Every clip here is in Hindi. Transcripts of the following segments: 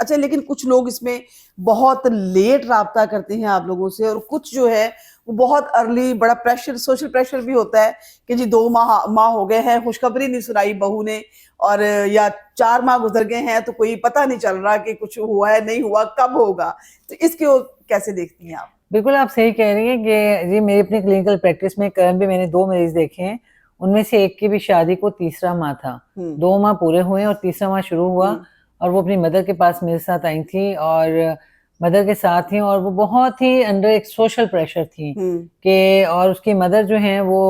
अच्छा, लेकिन कुछ लोग इसमें बहुत लेट राब्ता करते हैं आप लोगों से, और कुछ जो है वो बहुत अर्ली, बड़ा प्रेशर, सोशल प्रेशर भी होता है कि जी 2 माह हो गए हैं, खुशखबरी नहीं सुनाई बहू ने, और या 4 माह गुजर गए हैं तो कोई पता नहीं चल रहा कि कुछ हुआ है, नहीं हुआ, कब होगा। तो इसको कैसे देखती हैं आप? बिल्कुल आप सही कह रही हैं कि जी मेरी अपनी क्लिनिकल प्रैक्टिस में करंट भी मैंने 2 मरीज देखे हैं। उनमें से एक की भी शादी को तीसरा माह था। 2 माह पूरे हुए और तीसरा माह शुरू हुआ और वो अपनी मदर के पास मेरे साथ आई थी और मदर के साथ थी और वो बहुत ही अंडर एक सोशल प्रेशर थी कि, और उसकी मदर जो है वो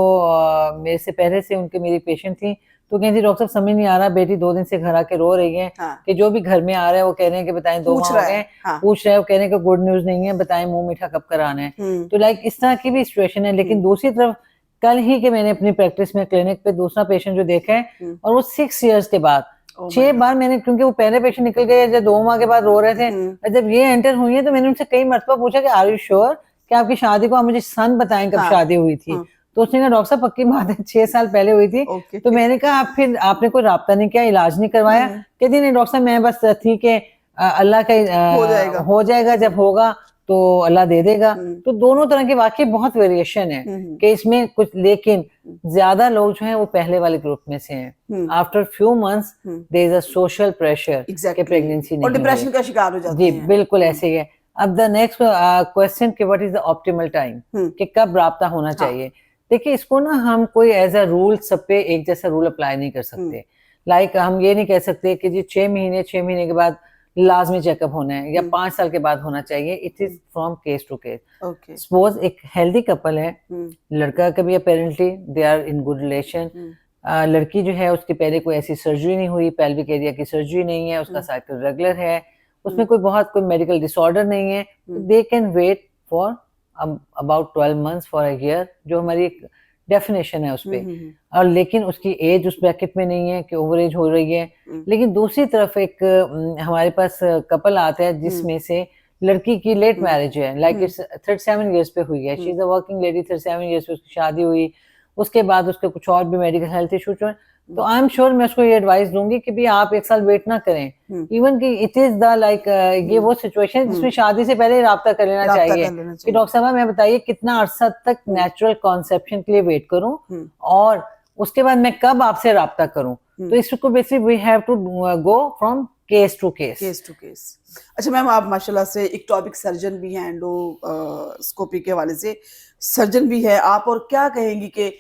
मेरे से पहले से उनके मेरी पेशेंट थी। तो कहती डॉक्टर साहब समझ नहीं आ रहा, बेटी 2 दिन से घर आके रो रही है कि जो भी घर में आ रहा है वो कह रहे हैं कि बताएं 2 माह हो गए, पूछ रहे हैं, वो कह रहे हैं कि गुड न्यूज नहीं है, बताएं मुंह मीठा कब कराना है। तो लाइक इस तरह की भी सिचुएशन है। लेकिन दूसरी तरफ कल ही के मैंने अपनी प्रैक्टिस में क्लिनिक पे दूसरा पेशेंट जो देखा है और वो 6 इयर्स के बाद 6 बार मैंने, क्योंकि वो पहले पेशेंट निकल गए जब 2 माह के बाद रो रहे थे, जब ये एंटर हुई है तो मैंने उनसे कई मरतबा पूछा कि आर यू श्योर कि आपकी शादी को, आप मुझे सन बताएं कब शादी हुई थी। तो उसने कहा डॉक्टर साहब पक्की बात है 6 साल पहले हुई थी। तो मैंने कहा आप फिर आपने कोई राब्ता नहीं किया, इलाज नहीं करवाया? कहती नहीं डॉक्टर साहब मैं बस थी कि अल्लाह का हो जाएगा, जब होगा तो अल्लाह दे देगा। तो दोनों तरह के वाकई बहुत वेरिएशन है कि इसमें कुछ, लेकिन ज्यादा लोग जो हैं वो पहले वाले ग्रुप में से हैं। After few months there is a social pressure कि प्रेगनेंसी नहीं, और डिप्रेशन का शिकार हो जाते हैं। जी बिल्कुल ऐसे ही है। अब द नेक्स्ट क्वेश्चन कि what is the optimal time, कि कब राब्ता होना चाहिए। देखिए इसको ना हम कोई एज अ रूल सब पे एक जैसा रूल अप्लाई नहीं कर सकते। लाइक हम ये नहीं कह सकते कि जी 6 महीने के बाद लाजमी चेकअप होना है या 5 साल के बाद होना चाहिए। It is from case to case. Suppose एक हेल्दी कपल है, लड़का कभी apparently they are in good relation, लड़की जो है उसके पहले कोई ऐसी सर्जरी नहीं हुई, पेल्विक एरिया की सर्जरी नहीं है, उसका साइकिल रेगुलर है, उसमें कोई मेडिकल डिसऑर्डर नहीं है, they can wait for about 12 months for a year, जो हमारी एक डेफिनेशन है उस पे। और लेकिन उसकी एज उस ब्रैकेट में नहीं है कि ओवर एज हो रही है। लेकिन दूसरी तरफ एक हमारे पास कपल आता है जिसमें से लड़की की लेट मैरिज है, लाइक इट्स 37 इयर्स पे हुई है, she is a working lady, 37 years पे उसकी शादी हुई, उसके बाद उसके कुछ और भी मेडिकल हेल्थ इश्यूज हुए। तो आई एम श्योर मैं उसको ये एडवाइस दूंगी कि भी आप 1 साल वेट ना करें। इवन कि इट इज द लाइक ये वो सिचुएशन जिसमें शादी से पहले राब्ता कर लेना चाहिए कि डॉक्टर साहब मैं बताइए कितना अरसा तक नेचुरल कॉन्सेप्शन के लिए वेट करूं और उसके बाद मैं कब आपसे राब्ता करूं। तो इसको basically we have to go from case to case. अच्छा मैम, आप माशाल्लाह से इक्टोपिक सर्जन भी हैं, एंडोस्कोपी के हवाले से सर्जन भी है आप, और क्या कहेंगी कि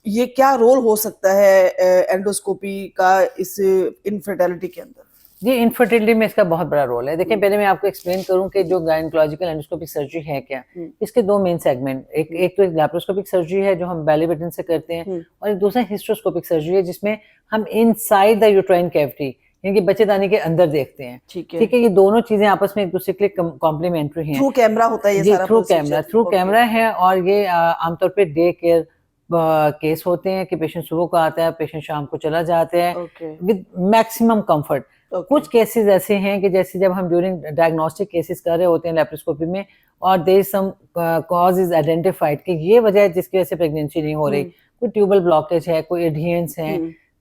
ये क्या रोल हो सकता है एंडोस्कोपी का इस इनफर्टिलिटी के अंदर? जी इनफर्टिलिटी में इसका बहुत बड़ा रोल है। देखिए पहले मैं आपको एक्सप्लेन करूं कि जो गायनेकोलॉजिकल एंडोस्कोपिक सर्जरी है क्या। इसके 2 मेन सेगमेंट, एक तो लैप्रोस्कोपिक सर्जरी है जो हम बेली बटन से करते हैं, और एक दूसरा हिस्ट्रोस्कोपिक सर्जरी है जिसमें हम इनसाइड द यूट्राइन कैविटी यानी कि बच्चेदानी के अंदर देखते हैं। ठीक है, ये दोनों चीजें आपस में एक दूसरे के लिए कॉम्प्लीमेंट्री हैं। थ्रू कैमरा होता है ये सारा प्रोसीजर? थ्रू कैमरा है, और ये आमतौर पर डे केयर केस होते हैं कि पेशेंट सुबह को आता है, पेशेंट शाम को चला जाता है विद मैक्सिमम कंफर्ट। कुछ केसेस ऐसे हैं कि जैसे जब हम ड्यूरिंग डायग्नोस्टिक केसेस कर रहे होते हैं लैप्रोस्कोपी में और there is some cause is identified कि ये वजह है जिसकी वजह से प्रेगनेंसी नहीं हो रही, कोई ट्यूबल ब्लॉकेज है, कोई एडहेरेंस है,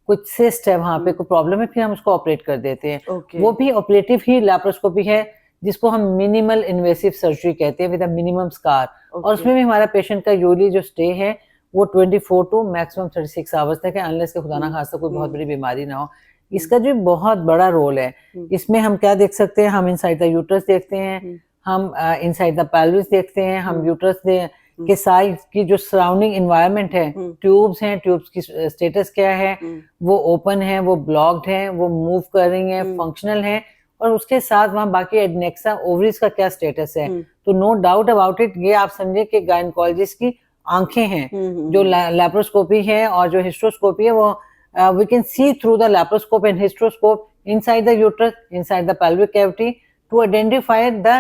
कुछ सिस्ट है वहां पे, कोई प्रॉब्लम है, फिर हम उसको ऑपरेट कर देते हैं। वो भी ऑपरेटिव ही लैप्रोस्कोपी है जिसको हम मिनिमल इन्वेसिव सर्जरी कहते हैं विद अ मिनिमम स्कार। और उसमें भी हमारा पेशेंट का यूजली जो स्टे है वो 24 टू मैक्सिमम 36 आवर्स तक है, अनलेस के खुदा ना खास्ता कोई बहुत बड़ी बीमारी ना हो। इसका जो बहुत बड़ा रोल है, इसमें हम क्या देख सकते हैं, हम इनसाइड द यूट्रस देखते हैं, हम इनसाइड द पेल्विस देखते हैं, हम यूट्रस के साइड की जो सराउंडिंग एनवायरनमेंट है, ट्यूब्स हैं, ट्यूब्स की स्टेटस क्या है, वो ओपन है, वो ब्लॉक्ड है, वो मूव कर रही हैं, फंक्शनल है, और उसके साथ वहाँ बाकी एडनेक्सा ओवरीज का क्या स्टेटस है। तो नो डाउट अबाउट इट, ये आप समझे कि गायनेकोलॉजिस्ट की आंखें हैं। जो लैप्रोस्कोपी है और जो हिस्ट्रोस्कोपी है वो we can see through the laparoscope and hysteroscope inside the uterus, inside the pelvic cavity to identify the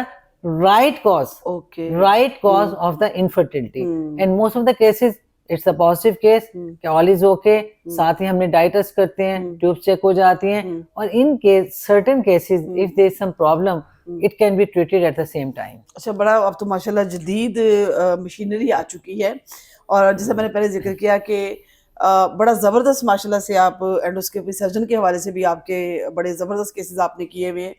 right cause of the infertility. And most of the cases it's a positive case कि all is okay। साथ ही हमने डाइट टेस्ट करते हैं, ट्यूब चेक हो जाती हैं, और in case certain cases if there is some problem it can be treated at the same time. अच्छा, बड़ा अब तो माशाल्लाह जदीद मशीनरी आ चुकी है, और जैसे मैंने पहले जिक्र किया कि बड़ा ज़बरदस्त माशाल्लाह से आप एंडोस्कोपी सर्जन के हवाले से भी आपके बड़े ज़बरदस्त केसेस आपने किए हुए हैं।